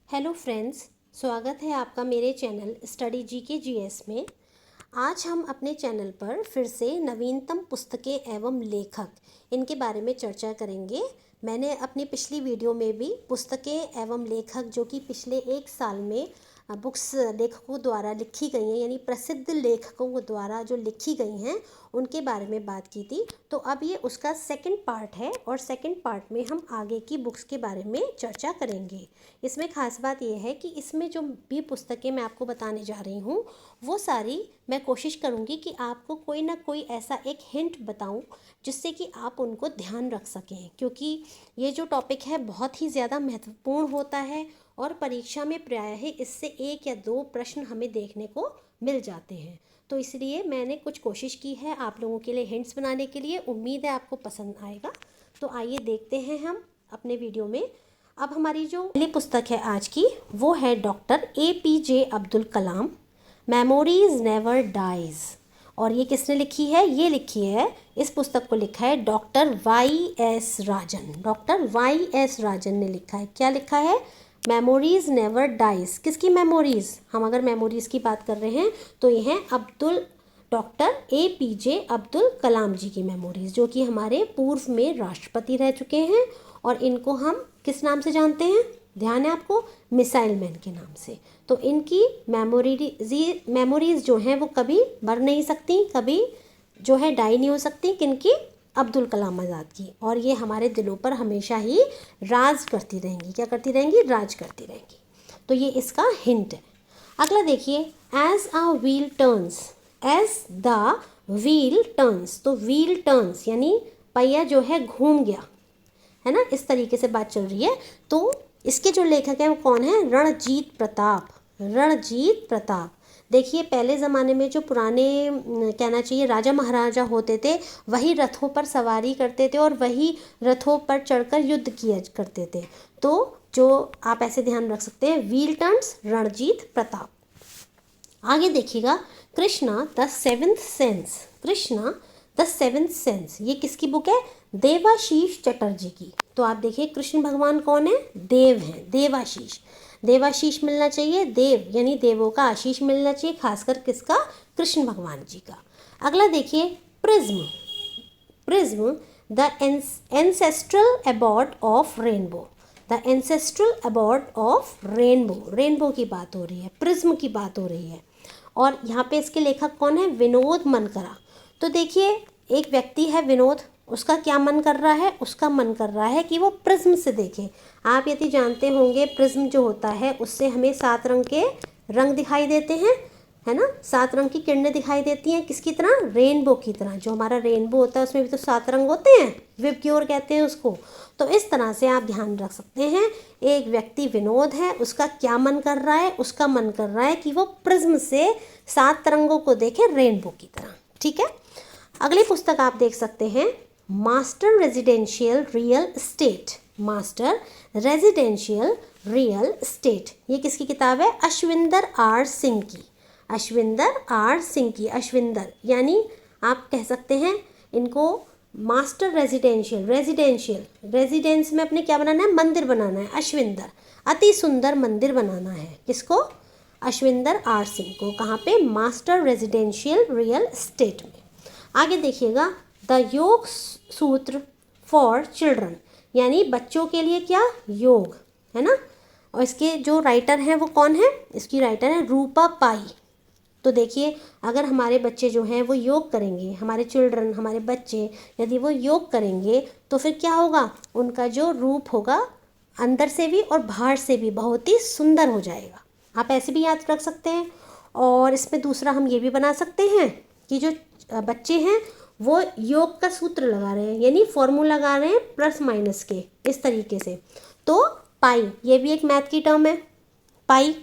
Hello friends, स्वागत है आपका मेरे चैनल स्टडी जीके जीएस में। आज हम अपने चैनल पर फिर से नवीनतम पुस्तकें एवं लेखक इनके बारे में चर्चा करेंगे। मैंने अपनी पिछली वीडियो में भी पुस्तकें एवं लेखक जो कि पिछले एक साल में बुक्स लेखकों द्वारा लिखी गई हैं, यानी प्रसिद्ध लेखकों द्वारा जो लिखी गई हैं उनके बारे में बात की थी। तो अब ये उसका सेकंड पार्ट है और सेकंड पार्ट में हम आगे की बुक्स के बारे में चर्चा करेंगे। इसमें ख़ास बात यह है कि इसमें जो भी पुस्तकें मैं आपको बताने जा रही हूँ वो सारी मैं कोशिश करूँगी कि आपको कोई ना कोई ऐसा एक हिंट बताऊँ जिससे कि आप उनको ध्यान रख सकें, क्योंकि ये जो टॉपिक है बहुत ही ज़्यादा महत्वपूर्ण होता है और परीक्षा में प्रायः इससे एक या दो प्रश्न हमें देखने को मिल जाते हैं। तो इसलिए मैंने कुछ कोशिश की है आप लोगों के लिए हिंट्स बनाने के लिए। उम्मीद है आपको पसंद आएगा। तो आइए देखते हैं हम अपने वीडियो में। अब हमारी जो पहली पुस्तक है आज की वो है doctor APJ Abdul Kalam, memories never dies. और ये किसने लिखी है? ये लिखी है, इस पुस्तक को लिखा है doctor YS Rajan. Doctor YS Rajan ने लिखा है। क्या लिखा है? Memories never dies. किसकी मेमोरीज? हम अगर मेमोरीज की बात कर रहे हैं तो ये हैं डॉक्टर APJ अब्दुल कलाम जी की मेमोरीज, जो कि हमारे पूर्व में राष्ट्रपति रह चुके हैं। और इनको हम किस नाम से जानते हैं? ध्यान है आपको? मिसाइल मैन के नाम से। तो इनकी मेमोरीज जो हैं वो कभी मर नहीं सकती, कभी जो है डाई नहीं हो सकती। किनकी? अब्दुल कलाम आज़ाद की। और ये हमारे दिलों पर हमेशा ही राज करती रहेंगी। क्या करती रहेंगी? राज करती रहेंगी। तो ये इसका हिंट है। अगला देखिए, as a wheel turns. As the wheel turns, तो व्हील टर्न्स यानी पहिया जो है घूम गया, है ना, इस तरीके से बात चल रही है। तो इसके जो लेखक हैं वो कौन है? रणजीत प्रताप। रणजीत प्रताप। देखिए, पहले ज़माने में जो पुराने कहना चाहिए राजा महाराजा होते थे, वही रथों पर सवारी करते थे और वही रथों पर चढ़कर युद्ध किया करते थे। तो जो आप ऐसे ध्यान रख सकते हैं, व्हील टर्न्स, रणजीत प्रताप। आगे देखिएगा, Krishna the seventh sense. Krishna the seventh sense, ये किसकी बुक है? देवाशीष चटर्जी की। तो आप देखिए, कृष्ण भगवान कौन है? देव हैं, देवाशीष। देवाशीष मिलना चाहिए, देव यानी देवों का आशीष मिलना चाहिए, खासकर किसका? कृष्ण भगवान जी का। अगला देखिए, prism. Prism the ancestral abode of rainbow. The ancestral abode of rainbow. Rainbow की बात हो रही है, प्रिज्म की बात हो रही है। और यहाँ पे इसके लेखक कौन है? विनोद मनकरा। तो देखिए, एक व्यक्ति है विनोद, उसका क्या मन कर रहा है? उसका मन कर रहा है कि वो प्रिज्म से देखे। आप यदि जानते होंगे, प्रिज्म जो होता है उससे हमें 7 रंग के रंग दिखाई देते हैं, है ना। 7 रंग की किरणें दिखाई देती हैं, किसकी तरह? रेनबो की तरह। जो हमारा रेनबो होता है उसमें भी तो 7 रंग होते हैं, विबग्योर कहते हैं उसको। तो इस तरह से आप ध्यान रख सकते हैं, एक व्यक्ति विनोद है, उसका क्या मन कर रहा है? उसका मन कर रहा है कि वो प्रिज्म से 7 रंगों को देखे रेनबो की तरह। ठीक है। अगली पुस्तक आप देख सकते हैं, master residential real estate. Master residential real estate, ये किसकी किताब है? अश्विंदर R सिंह की। अश्विंदर R सिंह की। अश्विंदर यानी आप कह सकते हैं इनको मास्टर रेजिडेंशियल। रेजिडेंस में अपने क्या बनाना है? मंदिर बनाना है। अश्विंदर अति सुंदर मंदिर बनाना है। किसको? अश्विंदर R सिंह को। कहाँ पे? मास्टर रेजिडेंशियल रियल एस्टेट में। आगे देखिएगा, द योग सूत्र फॉर चिल्ड्रन, यानी बच्चों के लिए क्या? योग, है ना। और इसके जो राइटर हैं वो कौन है? इसकी राइटर है रूपा पाई। तो देखिए, अगर हमारे बच्चे जो हैं वो योग करेंगे, हमारे चिल्ड्रन, हमारे बच्चे यदि वो योग करेंगे तो फिर क्या होगा? उनका जो रूप होगा अंदर से भी और बाहर से भी बहुत ही सुंदर हो जाएगा। आप ऐसे भी याद रख सकते हैं। और इसमें दूसरा हम ये भी बना सकते हैं कि जो बच्चे हैं वो योग का सूत्र लगा रहे हैं, यानी फॉर्मूला लगा रहे हैं प्लस माइनस के, इस तरीके से। तो पाई, ये भी एक मैथ की टर्म है, पाई,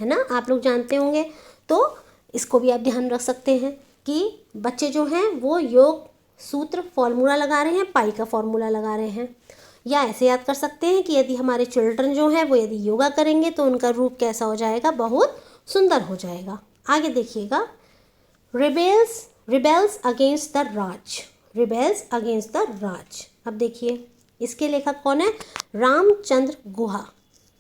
है ना, आप लोग जानते होंगे। तो इसको भी आप ध्यान रख सकते हैं कि बच्चे जो हैं वो योग सूत्र फॉर्मूला लगा रहे हैं, पाई का फॉर्मूला लगा रहे हैं। या ऐसे याद कर सकते हैं कि यदि हमारे चिल्ड्रन जो हैं वो यदि योगा करेंगे तो उनका रूप कैसा हो जाएगा? बहुत सुंदर हो जाएगा। आगे देखिएगा, rebels against the Raj. Rebels against the Raj. अब देखिए, इसके लेखक कौन है? रामचंद्र गुहा।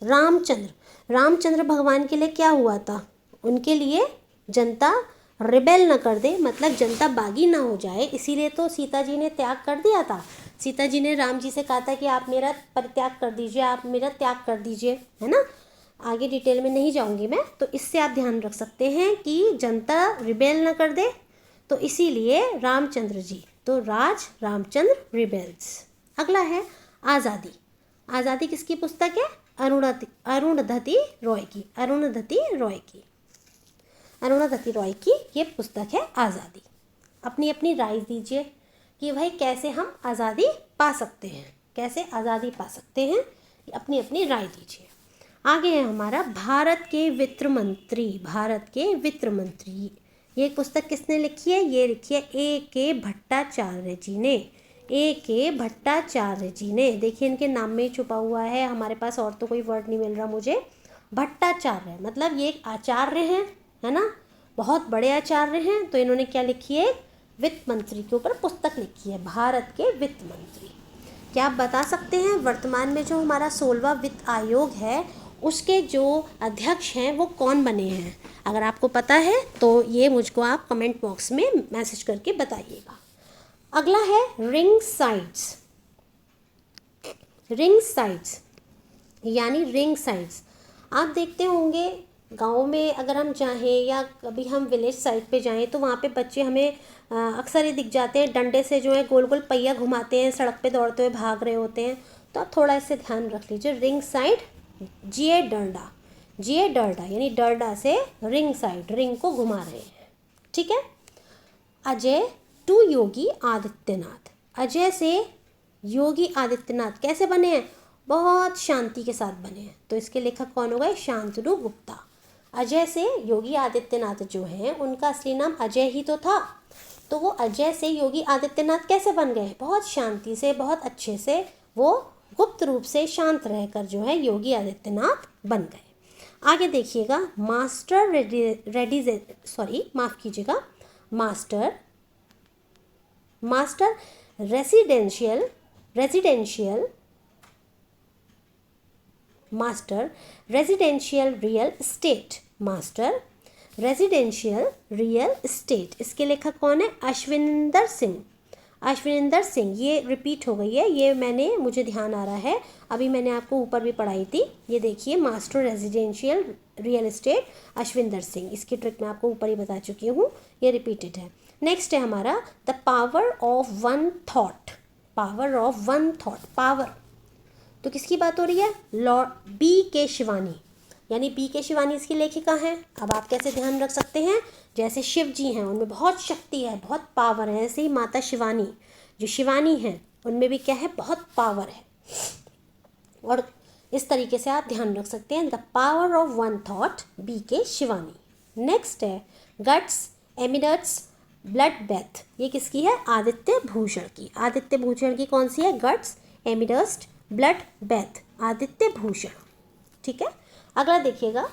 रामचंद्र भगवान के लिए क्या हुआ था? उनके लिए जनता रिबेल न कर दे, मतलब जनता बागी ना हो जाए, इसीलिए तो सीता जी ने त्याग कर दिया था। सीता जी ने राम जी से कहा था कि आप मेरा परित्याग कर दीजिए, आप मेरा त्याग कर दीजिए, है ना। आगे डिटेल में नहीं जाऊंगी मैं, तो इससे आप ध्यान रख सकते हैं कि जनता रिबेल न कर दे, तो इसीलिए रामचंद्र जी, तो रामचंद्र रिबेल्स। अगला है आज़ादी। आज़ादी किसकी पुस्तक है? अरुणधति रॉय की ये पुस्तक है आज़ादी। अपनी अपनी राय दीजिए कि भाई कैसे हम आज़ादी पा सकते हैं, अपनी अपनी राय दीजिए। आगे है हमारा भारत के वित्त मंत्री। ये पुस्तक किसने लिखी है? ये लिखी है A.K. भट्टाचार्य जी ने। देखिए इनके नाम में ही छुपा हुआ है, हमारे पास और तो कोई वर्ड नहीं मिल रहा मुझे। भट्टाचार्य मतलब ये एक आचार्य हैं, है ना, बहुत बड़े आचार्य हैं। तो इन्होंने क्या लिखी है? वित्त मंत्री के ऊपर पुस्तक लिखी है, भारत के वित्त मंत्री। क्या आप बता सकते हैं वर्तमान में जो हमारा 16वां वित्त आयोग है उसके जो अध्यक्ष हैं वो कौन बने हैं? अगर आपको पता है तो ये मुझको आप कमेंट बॉक्स में मैसेज करके बताइएगा। अगला है रिंग साइट्स। आप देखते होंगे गाँव में अगर हम जाएं या कभी हम विलेज साइड पे जाएं तो वहाँ पे बच्चे हमें अक्सर ही दिख जाते हैं, डंडे से जो है गोल गोल पहिया घुमाते हैं, सड़क पे दौड़ते हुए भाग रहे होते हैं। तो आप थोड़ा इससे ध्यान रख लीजिए। रिंग साइड, जिए डरडा यानी डरडा से रिंग साइड, रिंग को घुमा रहे हैं, ठीक है। अजय टू योगी आदित्यनाथ कैसे बने हैं? बहुत शांति के साथ बने हैं। तो इसके लेखक कौन हो गए? शांतनु गुप्ता। अजय से योगी आदित्यनाथ जो हैं उनका असली नाम अजय ही तो था, तो वो अजय से योगी आदित्यनाथ कैसे बन गए? बहुत शांति से, बहुत अच्छे से, वो गुप्त रूप से शांत रहकर जो है योगी आदित्यनाथ बन गए। आगे देखिएगा मास्टर रेजिडेंशियल रियल एस्टेट। इसके लेखक कौन है? अश्विंदर सिंह। ये रिपीट हो गई है, ये मुझे ध्यान आ रहा है, अभी मैंने आपको ऊपर भी पढ़ाई थी। ये देखिए master residential real estate Ashwinder Singh, इसकी ट्रिक मैं आपको ऊपर ही बता चुकी हूँ, ये रिपीटेड है। नेक्स्ट है हमारा the power of one thought. Power तो किसकी बात हो रही है? Lord B.K. शिवानी, यानी B.K. शिवानी इसकी लेखिका हैं। अब आप कैसे ध्यान रख सकते हैं? जैसे शिव जी हैं उनमें बहुत शक्ति है, बहुत पावर है, ऐसे ही माता शिवानी जो शिवानी हैं उनमें भी क्या है? बहुत पावर है। और इस तरीके से आप ध्यान रख सकते हैं the power of one thought B.K. Shivani. Next है गट्स एमिडट्स ब्लड बेथ। ये किसकी है? आदित्य भूषण की कौन सी है? Guts amidst blood Beth, Aditya Bhushan, ठीक है। अगला देखिएगा,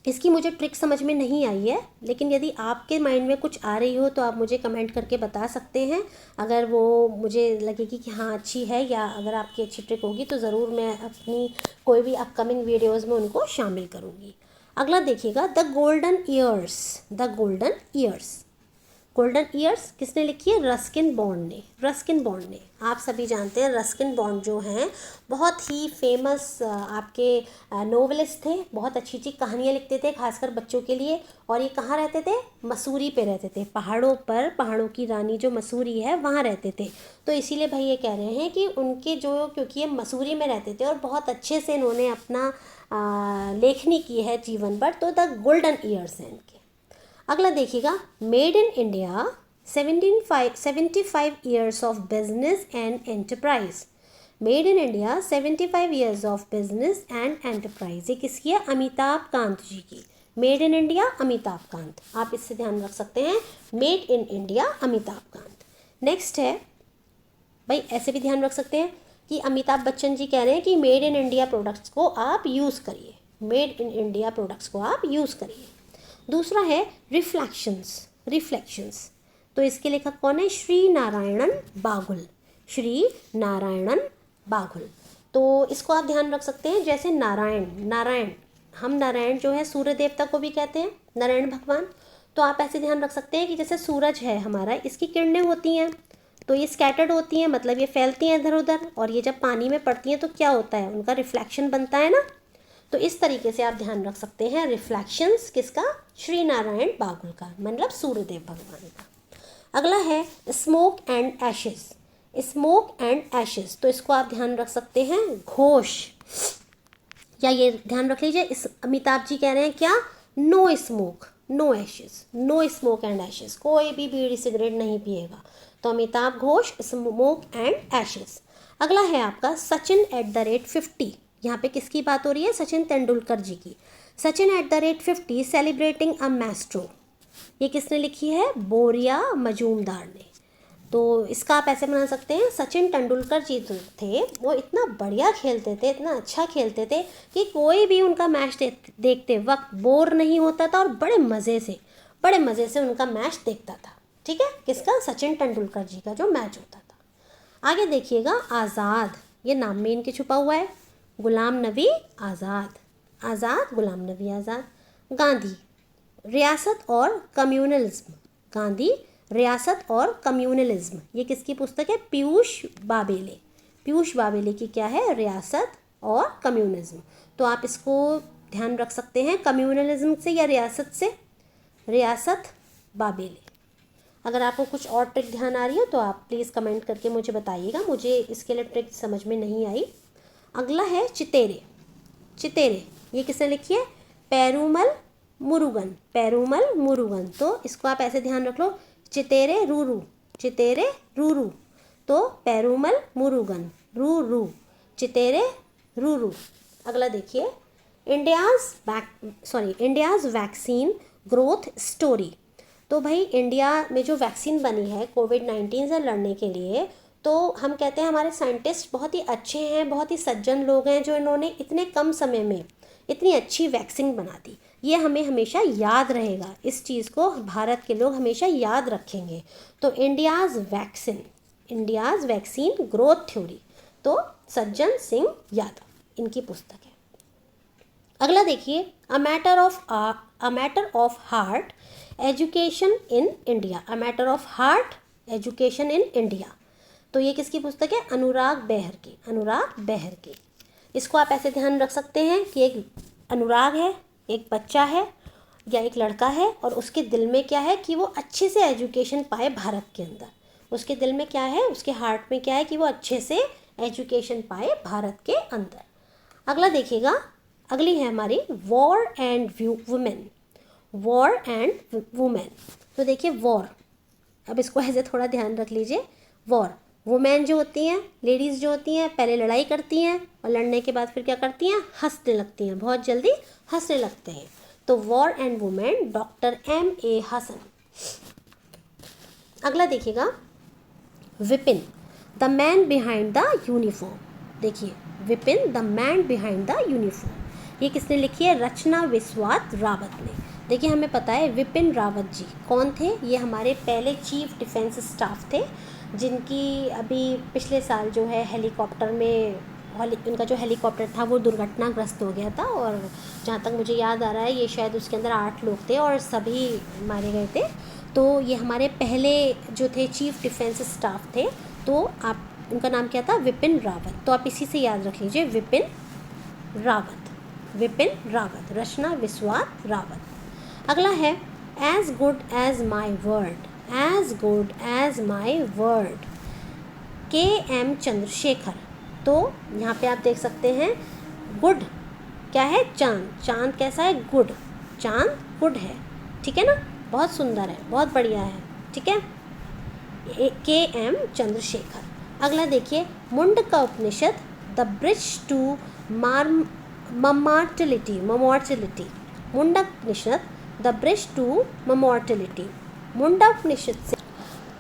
इसकी मुझे ट्रिक समझ में नहीं आई है, लेकिन यदि आपके माइंड में कुछ आ रही हो तो आप मुझे कमेंट करके बता सकते हैं। अगर वो मुझे लगेगी कि हाँ अच्छी है, या अगर आपकी अच्छी ट्रिक होगी तो ज़रूर मैं अपनी कोई भी अपकमिंग वीडियोस में उनको शामिल करूँगी। अगला देखिएगा द गोल्डन ईयर्स किसने लिखी है? रस्किन बॉन्ड ने। आप सभी जानते हैं रस्किन बॉन्ड जो हैं बहुत ही फेमस आपके नोवेलिस्ट थे, बहुत अच्छी अच्छी कहानियाँ लिखते थे खासकर बच्चों के लिए। और ये कहाँ रहते थे? मसूरी पे रहते थे, पहाड़ों पर, पहाड़ों की रानी जो मसूरी है वहाँ रहते थे। तो इसीलिए भाई ये कह रहे हैं कि उनके जो, क्योंकि ये मसूरी में रहते थे और बहुत अच्छे से इन्होंने अपना लेखनी की है जीवन भर, तो द गोल्डन ईयर्स हैं इनके। अगला देखिएगा made in India 75 years of business and enterprise. Made in India 75 years of business and enterprise, ये किसकी है? अमिताभ कांत जी की। Made in India Amitabh Kant, आप इससे ध्यान रख सकते हैं, made in India Amitabh Kant. Next है भाई, ऐसे भी ध्यान रख सकते हैं कि अमिताभ बच्चन जी कह रहे हैं कि मेड इन इंडिया प्रोडक्ट्स को आप यूज़ करिए, मेड इन इंडिया प्रोडक्ट्स को आप यूज़ करिए। दूसरा है रिफ्लेक्शंस, तो इसके लेखक कौन है? श्री नारायणन बाघुल। तो इसको आप ध्यान रख सकते हैं। जैसे नारायण, हम नारायण जो है सूर्य देवता को भी कहते हैं, नारायण भगवान। तो आप ऐसे ध्यान रख सकते हैं कि जैसे सूरज है हमारा, इसकी किरणें होती हैं तो ये स्कैटर्ड होती हैं, मतलब ये फैलती हैं इधर उधर, और ये जब पानी में पड़ती हैं तो क्या होता है, उनका रिफ्लेक्शन बनता है ना। तो इस तरीके से आप ध्यान रख सकते हैं रिफ्लेक्शंस किसका, श्री नारायण बागुल का, मतलब सूर्यदेव भगवान का। अगला है smoke and ashes, smoke and ashes, तो इसको आप ध्यान रख सकते हैं घोष, या ये ध्यान रख लीजिए, इस अमिताभ जी कह रहे हैं क्या, no smoke no ashes, no smoke and ashes, कोई भी बीड़ी सिगरेट नहीं पिएगा। तो Amitav Ghosh smoke and ashes. अगला है आपका सचिन @50, यहाँ पे किसकी बात हो रही है, सचिन तेंदुलकर जी की। सचिन @50 सेलिब्रेटिंग अ मैस्ट्रो, ये किसने लिखी है, बोरिया मजूमदार ने। तो इसका आप ऐसे बना सकते हैं, सचिन तेंदुलकर जी जो थे वो इतना बढ़िया खेलते थे, इतना अच्छा खेलते थे कि कोई भी उनका मैच देखते वक्त बोर नहीं होता था और बड़े मज़े से उनका मैच देखता था। ठीक है, किसका, सचिन तेंदुलकर जी का जो मैच होता था। आगे देखिएगा आज़ाद, ये नाम में इनके छुपा हुआ है, गुलाम नबी आज़ाद, आज़ाद गुलाम नबी आज़ाद। गांधी, रियासत और कम्युनलिज्म, गांधी रियासत और कम्युनलिज्म, ये किसकी पुस्तक है, पीयूष बाबेले की क्या है, रियासत और कम्युनिज्म। तो आप इसको ध्यान रख सकते हैं कम्युनलिज्म से या रियासत से, रियासत बाबेले। अगर आपको कुछ और ट्रिक ध्यान आ रही है तो आप प्लीज़ कमेंट करके मुझे बताइएगा, मुझे इसके लिए ट्रिक समझ में नहीं आई। अगला है चितेरे, चितेरे ये किसने लिखी है, पेरूमल मुरुगन। तो इसको आप ऐसे ध्यान रख लो, चितेरे रूरू, तो पेरूमल मुरुगन, रू चितेरे रूरू। अगला देखिए इंडियाज़ वैक्सीन ग्रोथ स्टोरी। तो भाई इंडिया में जो वैक्सीन बनी है कोविड-19 से लड़ने के लिए, तो हम कहते हैं हमारे साइंटिस्ट बहुत ही अच्छे हैं, बहुत ही सज्जन लोग हैं जो इन्होंने इतने कम समय में इतनी अच्छी वैक्सीन बना दी। ये हमें हमेशा याद रहेगा, इस चीज़ को भारत के लोग हमेशा याद रखेंगे। तो इंडियाज़ वैक्सीन ग्रोथ थ्योरी, तो सज्जन सिंह यादव इनकी पुस्तक है। अगला देखिए a matter of heart education in India, a matter of heart education in India. तो ये किसकी पुस्तक है, अनुराग बेहर की। इसको आप ऐसे ध्यान रख सकते हैं कि एक अनुराग है, एक बच्चा है या एक लड़का है, और उसके दिल में क्या है कि वो अच्छे से एजुकेशन पाए भारत के अंदर। उसके दिल में क्या है, उसके हार्ट में क्या है कि वो अच्छे से एजुकेशन पाए भारत के अंदर। अगला देखिएगा, अगली है हमारी वॉर एंड वुमेन। तो देखिए वॉर, अब इसको ऐसे थोड़ा ध्यान रख लीजिए, वॉर, वुमेन जो होती हैं, लेडीज़ जो होती हैं, पहले लड़ाई करती हैं और लड़ने के बाद फिर क्या करती हैं, हंसने लगती हैं, बहुत जल्दी हंसने लगते हैं। तो war and women, doctor M.A. Hasan. अगला देखिएगा Vipin, the man behind the uniform. देखिए Vipin, the man behind the uniform, ये किसने लिखी है, रचना विश्वास रावत ने। देखिए हमें पता है विपिन रावत जी कौन थे, ये हमारे पहले चीफ डिफेंस स्टाफ थे, जिनकी अभी पिछले साल जो है हेलीकॉप्टर में, उनका जो हेलीकॉप्टर था वो दुर्घटनाग्रस्त हो गया था, और जहाँ तक मुझे याद आ रहा है ये शायद उसके अंदर 8 लोग थे और सभी मारे गए थे। तो ये हमारे पहले जो थे चीफ डिफेंस स्टाफ थे, तो आप उनका नाम क्या था, विपिन रावत। तो आप इसी से याद रख लीजिए विपिन रावत, रचना विश्वास रावत। अगला है as good as my word, K.M. Chandrashekhar. तो यहाँ पे आप देख सकते हैं गुड क्या है, चांद कैसा है, गुड, चांद गुड है, ठीक है ना, बहुत सुंदर है, बहुत बढ़िया है, ठीक है, K.M. चंद्रशेखर। अगला देखिए Mundaka Upanishad, the bridge to immortality, Mundaka Upanishad, the bridge to immortality.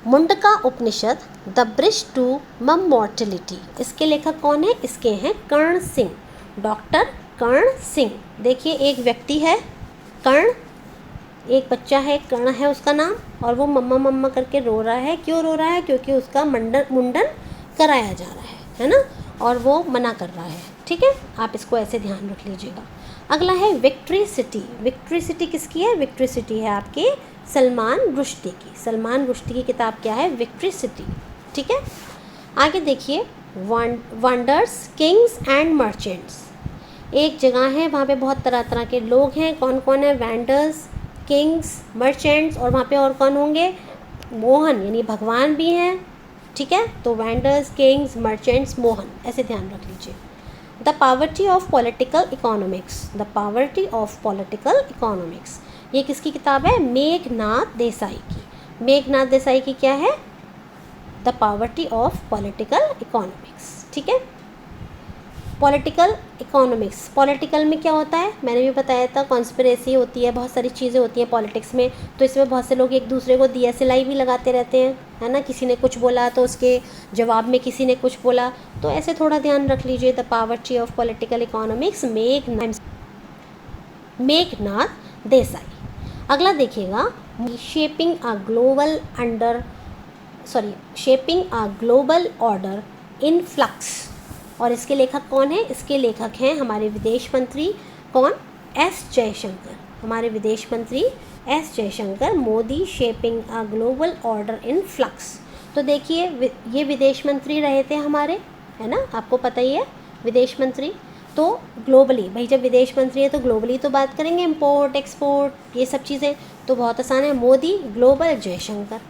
Mundaka Upanishad, the bridge to immortality, इसके लेखक कौन है, इसके हैं कर्ण सिंह, डॉक्टर कर्ण सिंह। देखिए एक व्यक्ति है कर्ण, एक बच्चा है कर्ण है उसका नाम, और वो मम्मा मम्मा करके रो रहा है। क्यों रो रहा है, क्योंकि उसका मुंडन कराया जा रहा है ना। और वो मना कर रहा है, ठीक है। आप इसको ऐसे ध्यान रख लीजिएगा। अगला है विक्ट्री सिटी। विक्ट्री सिटी किसकी है? विक्ट्री सिटी है आपके सलमान रुश्दी की। सलमान रुश्दी की किताब क्या है? विक्ट्री सिटी, ठीक है। आगे देखिए, वंडर्स किंग्स एंड मर्चेंट्स। एक जगह है, वहाँ पे बहुत तरह तरह के लोग हैं। कौन कौन है? वैंडर्स, किंग्स, मर्चेंट्स, और वहाँ पे और कौन होंगे? मोहन, यानी भगवान भी हैं, ठीक है। तो वैंडर्स, किंग्स, मर्चेंट्स, मोहन, ऐसे ध्यान रख लीजिए। The poverty of political economics. The poverty of political economics, ये किसकी किताब है? मेघनाथ देसाई की। मेघनाथ देसाई की क्या है? The poverty of political economics, ठीक है। पॉलिटिकल इकोनॉमिक्स, पॉलिटिकल में क्या होता है? मैंने भी बताया था, कॉन्स्पिरेसी होती है, बहुत सारी चीज़ें होती हैं पॉलिटिक्स में। तो इसमें बहुत से लोग एक दूसरे को दिया सिलाई भी लगाते रहते हैं, है ना। किसी ने कुछ बोला तो उसके जवाब में किसी ने कुछ बोला, तो ऐसे थोड़ा ध्यान रख लीजिए। The poverty of political economics, Meghnath Desai. अगला देखिएगा, shaping a global order in flux. और इसके लेखक कौन है? इसके लेखक हैं हमारे विदेश मंत्री, कौन? एस जयशंकर। हमारे विदेश मंत्री S Jaishankar. Modi shaping a global order in flux. तो देखिए, ये विदेश मंत्री रहे थे हमारे, है ना, आपको पता ही है, विदेश मंत्री। तो ग्लोबली, भाई जब विदेश मंत्री है तो ग्लोबली तो बात करेंगे, इम्पोर्ट एक्सपोर्ट ये सब चीज़ें, तो बहुत आसान है, मोदी, ग्लोबल, जयशंकर।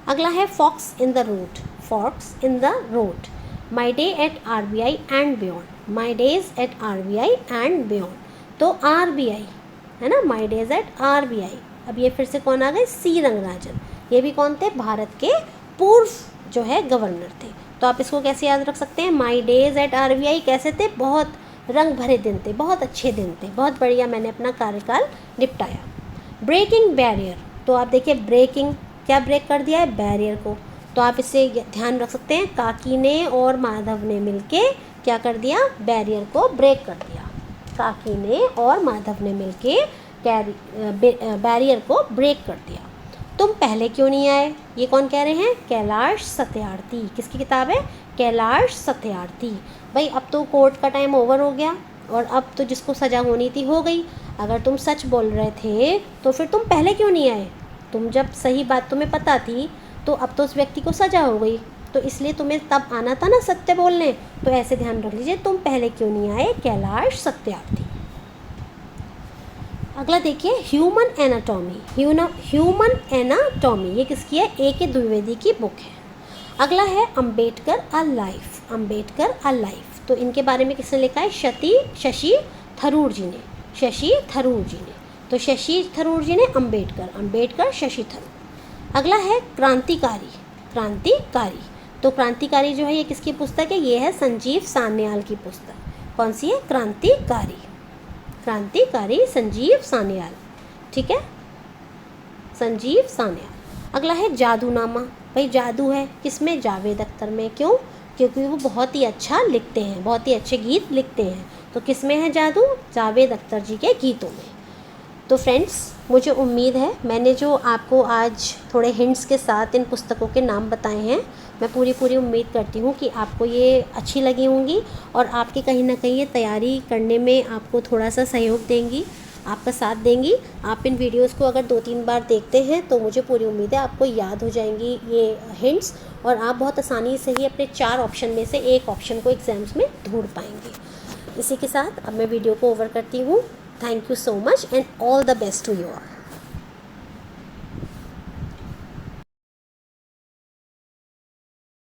अगला है fox in the road. Fox in the road, my day at RBI and beyond. My days at RBI and beyond, तो RBI है ना, माई डेज एट RBI। अब ये फिर से कौन आ गए? सी रंगराजन। ये भी कौन थे? भारत के पूर्व जो है गवर्नर थे। तो आप इसको कैसे याद रख सकते हैं? माई डेज एट RBI कैसे थे? बहुत रंग भरे दिन थे, बहुत अच्छे दिन थे, बहुत बढ़िया मैंने अपना कार्यकाल निपटाया। ब्रेकिंग बैरियर, तो आप देखिए, ब्रेकिंग क्या ब्रेक कर दिया है? बैरियर को। तो आप इससे ध्यान रख सकते हैं, काकी ने और माधव ने मिलके क्या कर दिया? बैरियर को ब्रेक कर दिया। काकी ने और माधव ने मिलके बैरियर को ब्रेक कर दिया। तुम पहले क्यों नहीं आए? ये कौन कह रहे हैं? कैलाश सत्यार्थी। किसकी किताब है? कैलाश सत्यार्थी। भाई अब तो कोर्ट का टाइम ओवर हो गया, और अब तो जिसको सज़ा होनी थी हो गई। अगर तुम सच बोल रहे थे तो फिर तुम पहले क्यों नहीं आए? तुम जब सही बात तुम्हें पता थी तो अब तो उस व्यक्ति को सज़ा हो गई, तो इसलिए तुम्हें तब आना था ना सत्य बोलने। तो ऐसे ध्यान रख लीजिए, तुम पहले क्यों नहीं आए? कैलाश सत्यार्थी। अगला देखिए, ह्यूमन एनाटॉमी। ह्यूमन एनाटॉमी ये किसकी है? A.K. द्विवेदी की बुक है। अगला है Ambedkar a life. Ambedkar a life, तो इनके बारे में किसने लिखा है? शशि थरूर जी ने। शशि थरूर जी ने, तो शशि थरूर जी ने अंबेडकर शशि थरूर। अगला है क्रांतिकारी। क्रांतिकारी, तो क्रांतिकारी जो है ये किसकी पुस्तक है? ये है संजीव सान्याल की पुस्तक। कौन सी है? क्रांतिकारी। क्रांतिकारी संजीव सान्याल, ठीक है, संजीव सान्याल। अगला है जादूनामा। भाई जादू है किसमें? जावेद अख्तर में। क्यों? क्योंकि वो बहुत ही अच्छा लिखते हैं, बहुत ही अच्छे गीत लिखते हैं। तो किस में है जादू? जावेद अख्तर जी के गीतों में। तो फ्रेंड्स, मुझे उम्मीद है मैंने जो आपको आज थोड़े हिंट्स के साथ इन पुस्तकों के नाम बताए हैं, मैं पूरी उम्मीद करती हूँ कि आपको ये अच्छी लगी होंगी और आपकी कहीं ना कहीं ये तैयारी करने में आपको थोड़ा सा सहयोग देंगी, आपका साथ देंगी। आप इन वीडियोस को अगर 2-3 बार देखते हैं तो मुझे पूरी उम्मीद है आपको याद हो जाएंगी ये हिंट्स, और आप बहुत आसानी से ही अपने 4 ऑप्शन में से एक ऑप्शन को एग्ज़ाम्स में ढूंढ पाएंगे। इसी के साथ अब मैं वीडियो को ओवर करती हूँ। Thank you so much and all the best to you all.